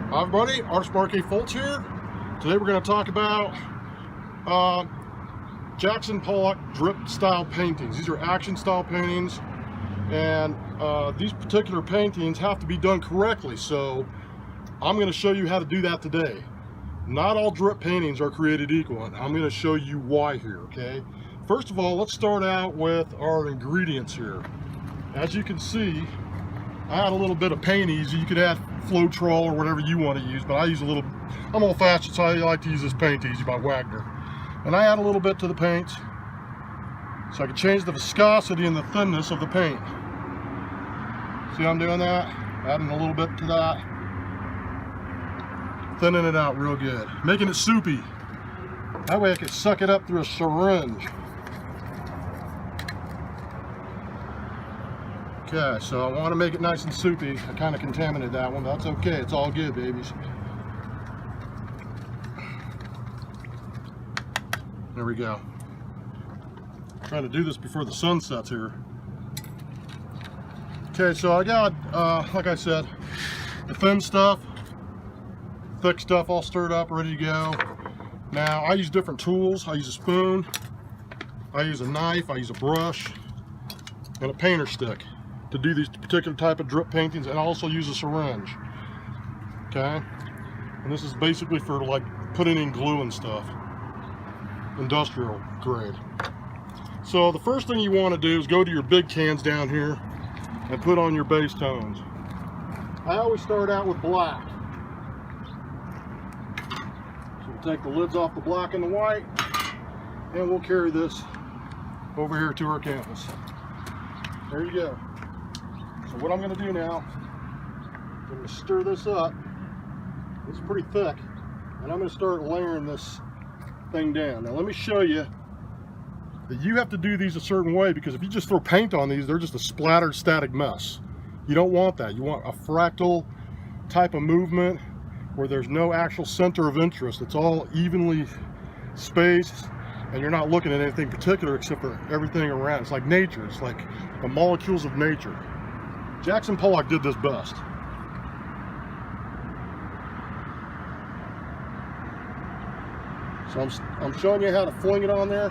Hi everybody, Artist Marquee Foltz here. Today we're going to talk about Jackson Pollock drip style paintings. These are action style paintings, and these particular paintings have to be done correctly, so I'm going to show you how to do that today. Not all drip paintings are created equal, and I'm going to show you why here, okay? First of all, let's start out with our ingredients here. As you can see, I had a little bit of paint easy. You could add Floetrol or whatever you want to use, but I use a little, I'm old fashioned, so I like to use this paint easy by Wagner. And I add a little bit to the paint so I can change the viscosity and the thinness of the paint. See how I'm doing that? Adding a little bit to that. Thinning it out real good. Making it soupy. That way I can suck it up through a syringe. Okay, so I want to make it nice and soupy. I kind of contaminated that one, but that's okay. It's all good, babies. There we go. Trying to do this before the sun sets here. Okay, so I got, like I said, the thin stuff, thick stuff all stirred up, ready to go. Now, I use different tools. I use a spoon, I use a knife, I use a brush, and a painter stick to do these particular type of drip paintings, and I also use a syringe. Okay, and this is basically for like putting in glue and stuff, industrial grade. So the first thing you want to do is go to your big cans down here and put on your base tones. I always start out with black. So we'll take the lids off the black and the white, and we'll carry this over here to our canvas. There you go. So what I'm going to do now, I'm going to stir this up. It's pretty thick, and I'm going to start layering this thing down. Now let me show you that you have to do these a certain way, because if you just throw paint on these, they're just a splattered static mess. You don't want that. You want a fractal type of movement where there's no actual center of interest. It's all evenly spaced, and you're not looking at anything particular except for everything around. It's like nature. It's like the molecules of nature. Jackson Pollock did this best. So I'm showing you how to fling it on there.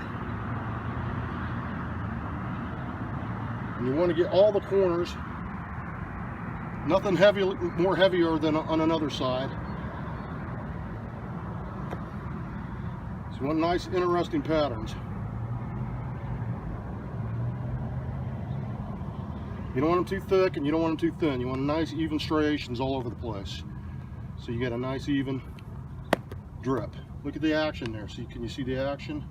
And you want to get all the corners. Nothing heavy, more heavier than on another side. So you want nice, interesting patterns. You don't want them too thick and you don't want them too thin. You want nice even striations all over the place. So you get a nice even drip. Look at the action there. See, can you see the action?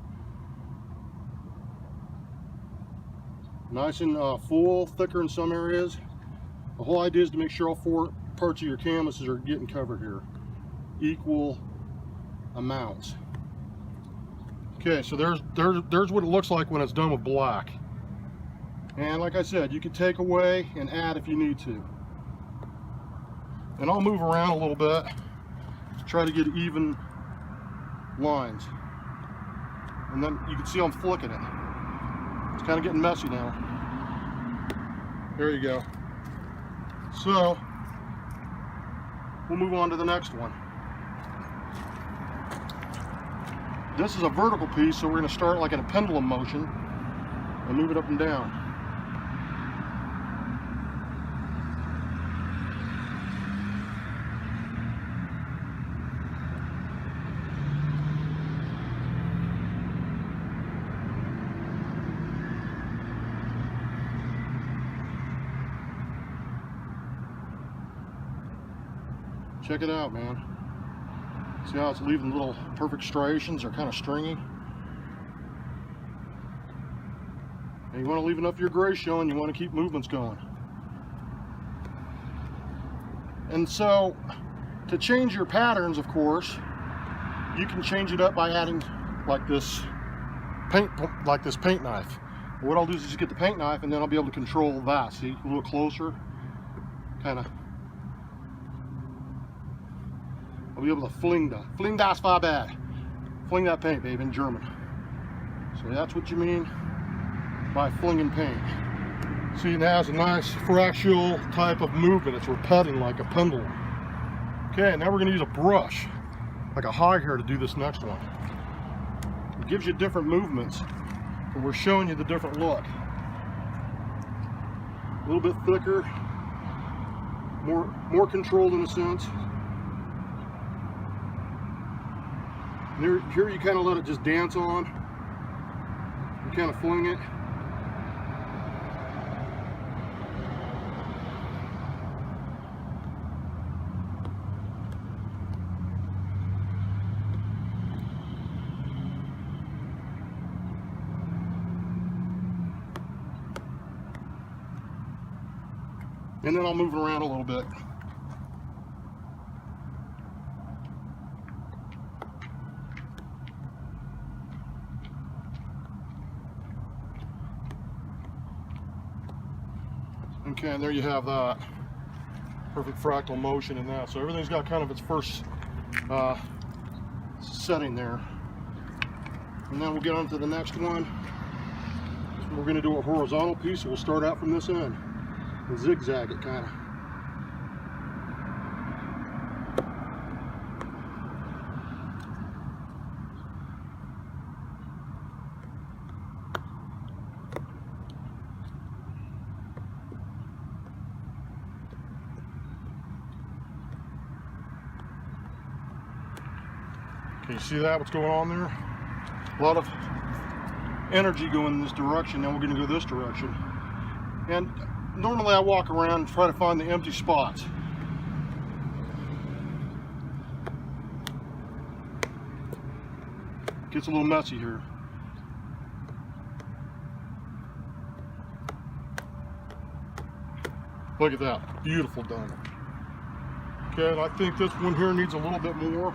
Nice and full, thicker in some areas. The whole idea is to make sure all four parts of your canvases are getting covered here. Equal amounts. Okay, so there's what it looks like when it's done with black. And like I said, you can take away and add if you need to. And I'll move around a little bit to try to get even lines. And then you can see I'm flicking it. It's kind of getting messy now. There you go. So, we'll move on to the next one. This is a vertical piece, so we're going to start like in a pendulum motion and move it up and down. Check it out, man. See how it's leaving little perfect striations? They're kind of stringy. And you want to leave enough of your gray showing, you want to keep movements going. And so, to change your patterns, of course, you can change it up by adding like this paint knife. And what I'll do is just get the paint knife, and then I'll be able to control that. See, a little closer, kind of. I'll be able to fling das Farbe. Fling that paint, baby, in German. So that's what you mean by flinging paint. See, it has a nice fractal type of movement. It's repeating like a pendulum. Okay, now we're going to use a brush, like a high hair, to do this next one. It gives you different movements, but we're showing you the different look. A little bit thicker, more controlled in a sense. Here you kind of let it just dance on. You kind of fling it. And then I'll move it around a little bit. Okay, and there you have that. Perfect fractal motion in that. So everything's got kind of its first setting there. And then we'll get on to the next one. We're going to do a horizontal piece, so we'll start out from this end and zigzag it kind of. Can you see that, what's going on there? A lot of energy going in this direction. Now we're going to go this direction. And normally I walk around and try to find the empty spots. Gets a little messy here. Look at that, beautiful done. Okay, and I think this one here needs a little bit more.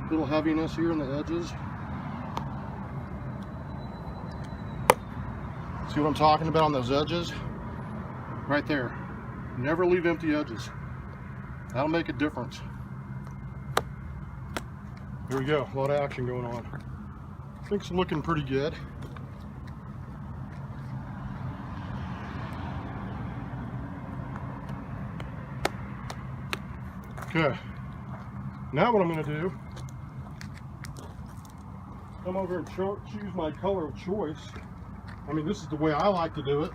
Little heaviness here in the edges. See what I'm talking about on those edges? Right there. Never leave empty edges. That'll make a difference. Here we go, a lot of action going on. I think it's looking pretty good. Okay, now what I'm going to do, come over and choose my color of choice. I mean, this is the way I like to do it.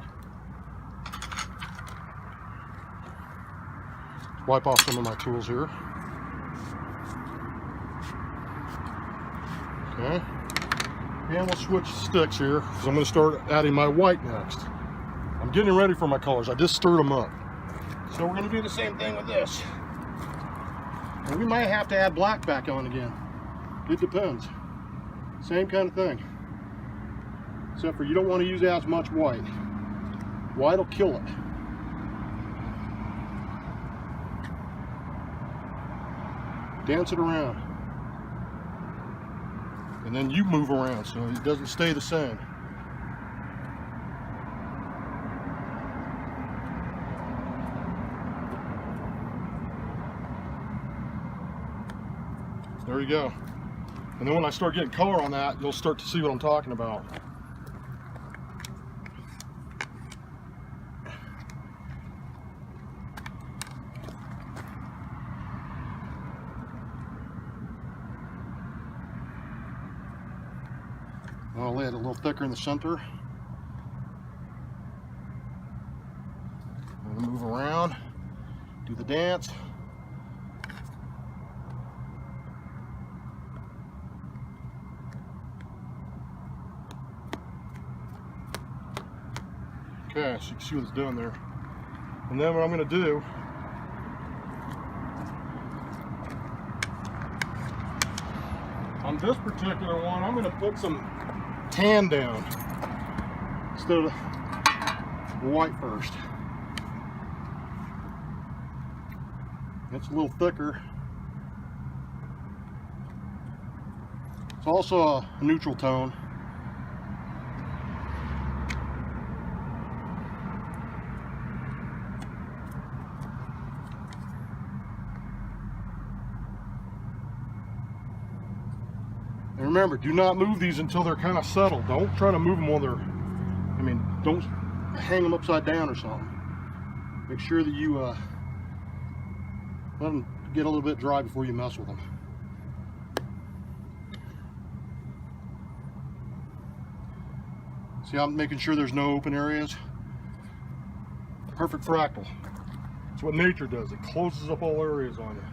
Wipe off some of my tools here. Okay, and we'll switch sticks here because I'm going to start adding my white next. I'm getting ready for my colors. I just stirred them up. So we're going to do the same thing with this. And we might have to add black back on again. It depends. Same kind of thing. Except for you don't want to use as much white. White will kill it. Dance it around. And then you move around so it doesn't stay the same. There you go. And then when I start getting color on that, you'll start to see what I'm talking about. I'll lay it a little thicker in the center. I'm gonna move around, do the dance. Okay, so you can see what it's doing there. And then what I'm going to do, on this particular one, I'm going to put some tan down instead of white first. It's a little thicker. It's also a neutral tone. And remember, do not move these until they're kind of settled. Don't try to move them while they're, don't hang them upside down or something. Make sure that you Let them get a little bit dry before you mess with them. See, I'm making sure there's no open areas. Perfect fractal. That's what nature does. It closes up all areas on you.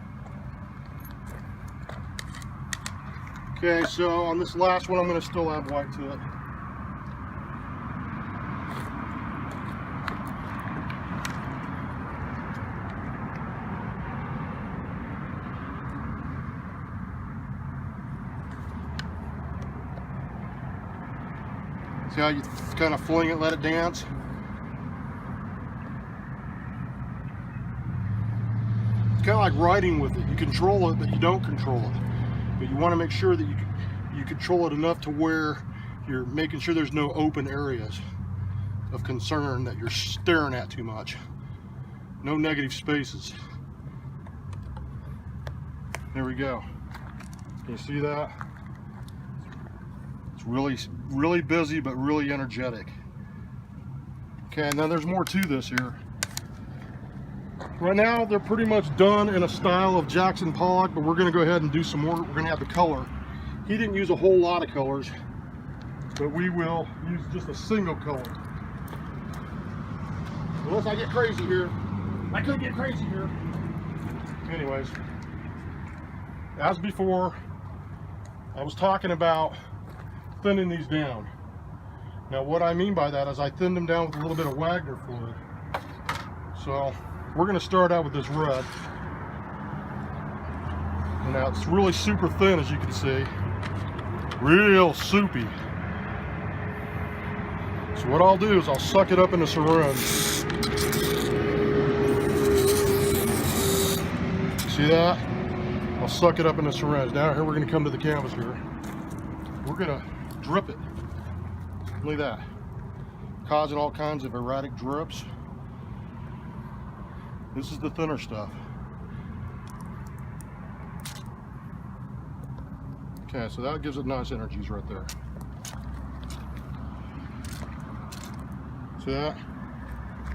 Okay, so on this last one, I'm going to still add white to it. See how you kind of fling it, let it dance? It's kind of like riding with it. You control it, but you don't control it. But you want to make sure that you control it enough to where you're making sure there's no open areas of concern that you're staring at too much. No negative spaces. There we go. Can you see that? It's really busy, but really energetic. Okay, and then there's more to this here. Right now, they're pretty much done in a style of Jackson Pollock, but we're going to go ahead and do some more. We're going to add the color. He didn't use a whole lot of colors, but we will use just a single color. Unless I get crazy here. I could get crazy here. Anyways, as before, I was talking about thinning these down. Now what I mean by that is I thinned them down with a little bit of Wagner fluid. So we're going to start out with this red. And now it's really super thin, as you can see. Real soupy. So what I'll do is I'll suck it up in the syringe. See that? I'll suck it up in the syringe. Now here we're going to come to the canvas here. We're going to drip it. Look at that. Causing all kinds of erratic drips. This is the thinner stuff. Okay, so that gives it nice energies right there. See that?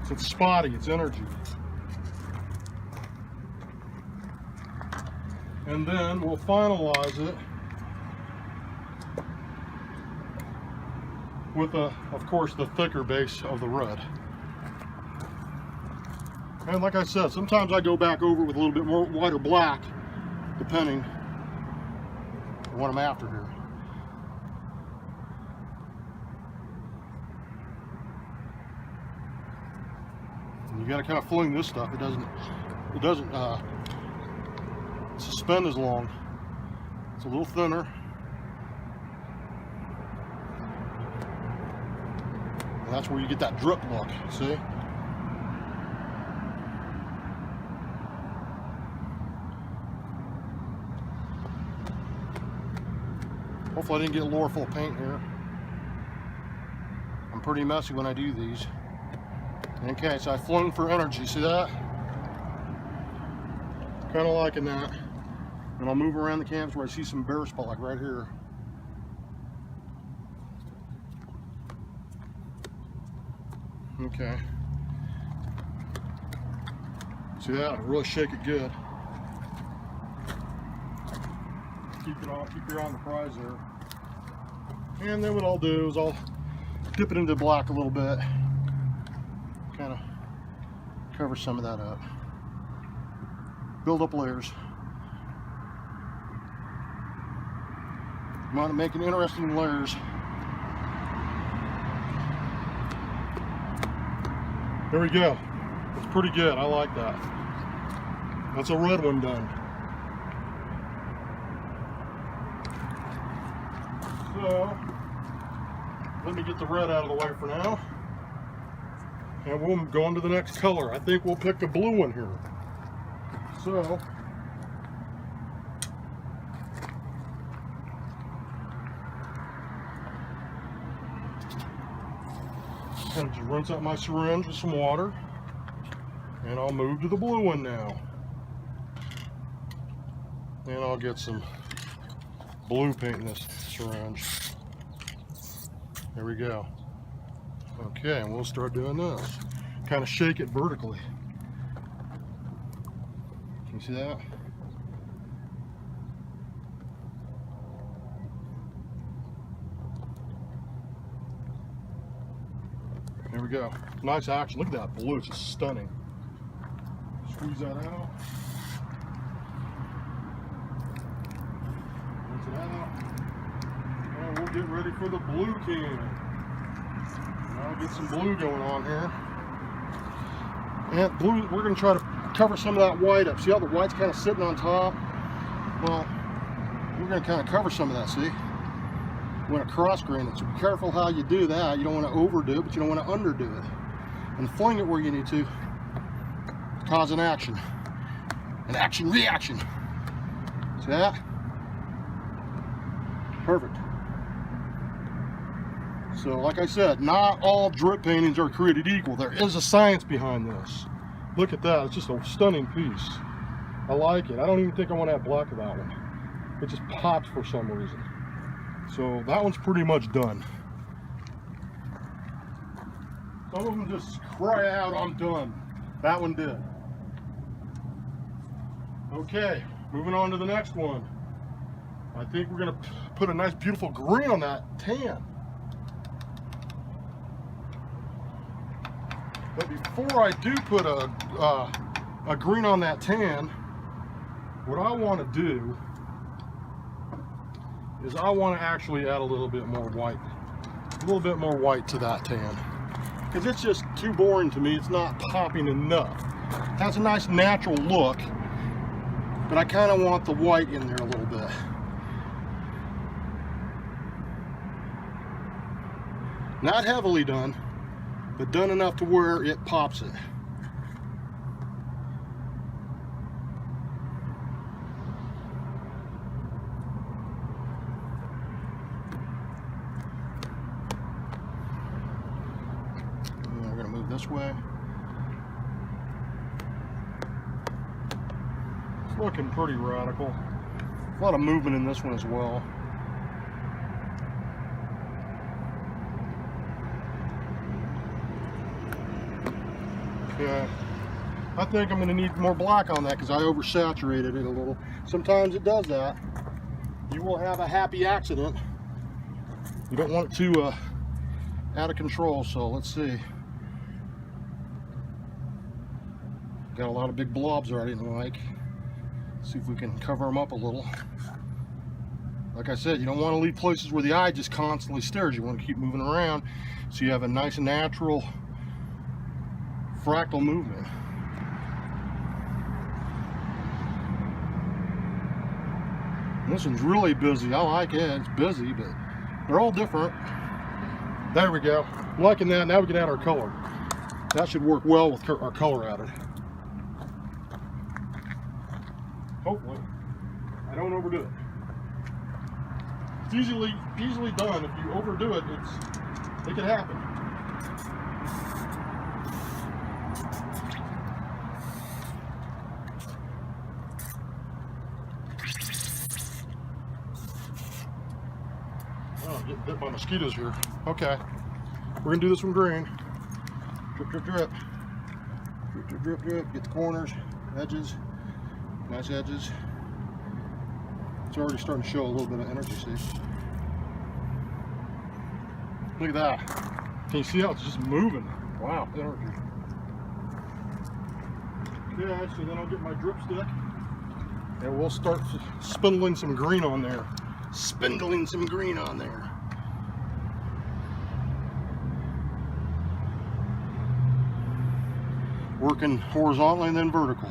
So it's spotty, it's energy. And then we'll finalize it with, of course, the thicker base of the red. And like I said, sometimes I go back over with a little bit more white or black, depending on what I'm after here. And you got to kind of fling this stuff. It doesn't suspend as long. It's a little thinner. And that's where you get that drip look, see? Hopefully I didn't get a lower full of paint here. I'm pretty messy when I do these. Okay, so I flung for energy, see that? Kind of liking that. And I'll move around the canvas where I see some bare spot, like right here. Okay. See that? Really shake it good. Keep your eye on the prize there. And then what I'll do is I'll dip it into black a little bit. Kind of cover some of that up. Build up layers. You want to make it interesting layers. There we go. It's pretty good. I like that. That's a red one done. So, let me get the red out of the way for now. And we'll go on to the next color. I think we'll pick a blue one here. So, kind of just rinse out my syringe with some water, and I'll move to the blue one now. And I'll get some blue paint in this syringe. There we go. Okay, and we'll start doing this. Kind of shake it vertically. You see that? There we go. Nice action. Look at that blue. It's just stunning. Squeeze that out. Rinse it out. And we'll get ready for the blue can. Now get some blue going on here. And blue, we're going to try to cover some of that white up. See how the white's kind of sitting on top? Well, we're going to kind of cover some of that, see? You want to cross grain it, so be careful how you do that. You don't want to overdo it, but you don't want to underdo it. And fling it where you need to. Cause an action. An action reaction. See that? Perfect. So like I said, not all drip paintings are created equal. There is a science behind this. Look at that. It's just a stunning piece. I like it. I don't even think I want to have black of that one. It just pops for some reason. So that one's pretty much done. Some of them just cry out, I'm done. That one did. Okay, moving on to the next one. I think we're going to put a nice beautiful green on that tan. But before I do put a green on that tan, what I want to do is I want to actually add a little bit more white. A little bit more white to that tan. Because it's just too boring to me. It's not popping enough. It has a nice natural look, but I kind of want the white in there a little bit. Not heavily done, but done enough to where it pops it. And we're going to move this way. It's looking pretty radical. A lot of movement in this one as well. Yeah, I think I'm going to need more black on that because I oversaturated it a little. Sometimes it does that. You will have a happy accident. You don't want it to out of control, so let's see. Got a lot of big blobs there I didn't like. See if we can cover them up a little. Like I said, you don't want to leave places where the eye just constantly stares. You want to keep moving around so you have a nice natural fractal movement. And this one's really busy. I like it. It's busy, but they're all different. There we go. I'm liking that. Now we can add our color. That should work well with our color added. Hopefully. I don't overdo it. It's easily done. If you overdo it, it can happen. Oh, getting bit by mosquitoes here. Okay. We're gonna do this one green. Drip, drip, drip. Drip, drip, drip, drip. Get the corners, edges, nice edges. It's already starting to show a little bit of energy, see? Look at that. Can you see how it's just moving? Wow, energy. Okay, so then I'll get my drip stick and we'll start spindling some green on there. Spindling some green on there. Working horizontally and then vertical.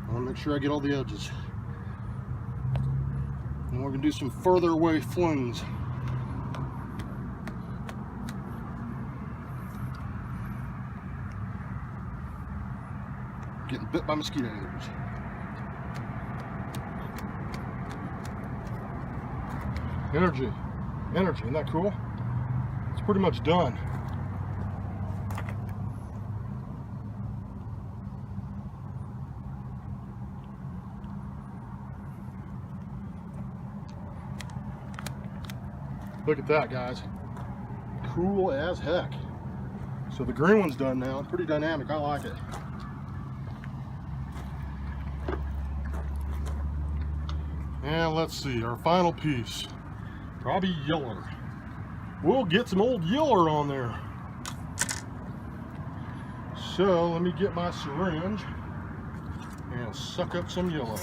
I want to make sure I get all the edges. And we're going to do some further away flings. Getting bit by mosquitoes. Energy. Energy. Isn't that cool? It's pretty much done. Look at that, guys. Cool as heck. So the green one's done now. Pretty dynamic. I like it. And let's see, our final piece, probably yeller. We'll get some old yeller on there. So let me get my syringe and suck up some yellow.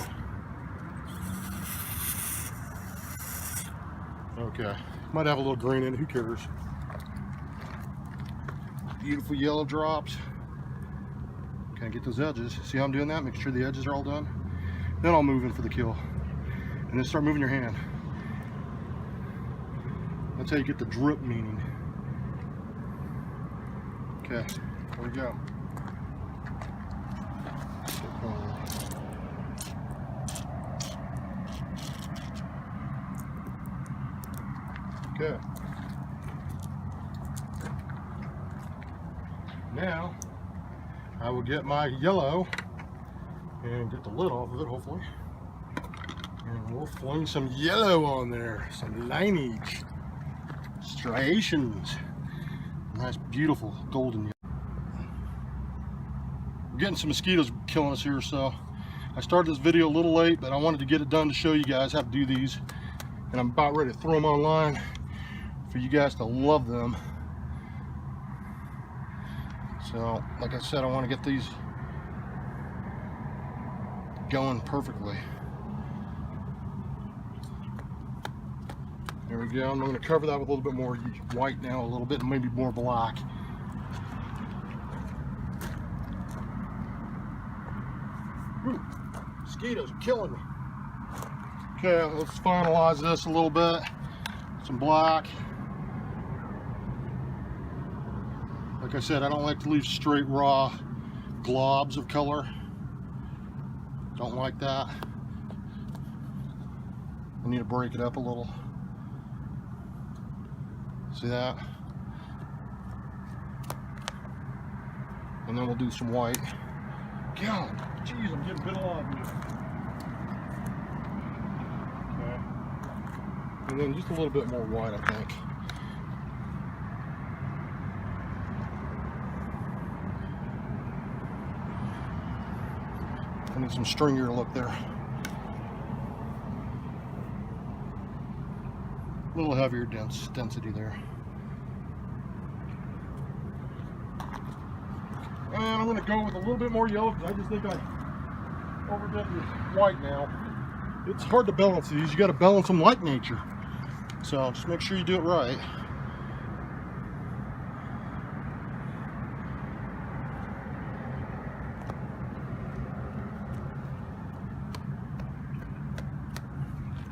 Okay, might have a little green in it, who cares? Beautiful yellow drops. Can I get those edges? See how I'm doing that? Make sure the edges are all done. Then I'll move in for the kill. And then start moving your hand. That's how you get the drip meaning. Okay, there we go. Okay. Now, I will get my yellow and get the lid off of it, hopefully. And we'll fling some yellow on there, some lineage, striations. Nice, beautiful golden yellow. We're getting some mosquitoes killing us here, so I started this video a little late, but I wanted to get it done to show you guys how to do these. And I'm about ready to throw them online for you guys to love them. So, like I said, I want to get these going perfectly. There we go. I'm going to cover that with a little bit more white now, a little bit, and maybe more black. Whew, mosquitoes are killing me. Okay, let's finalize this a little bit. Some black. Like I said, I don't like to leave straight raw globs of color. Don't like that. I need to break it up a little. See that? And then we'll do some white. God, jeez, I'm getting bit alive here. Okay. And then just a little bit more white, I think. I need some stringier look there. A little heavier density there. And I'm going to go with a little bit more yellow because I just think I overdid the white now. It's hard to balance these. You got to balance them like nature. So just make sure you do it right.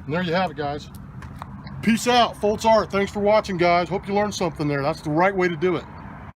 And there you have it, guys. Peace out. Foltz Art. Thanks for watching, guys. Hope you learned something there. That's the right way to do it.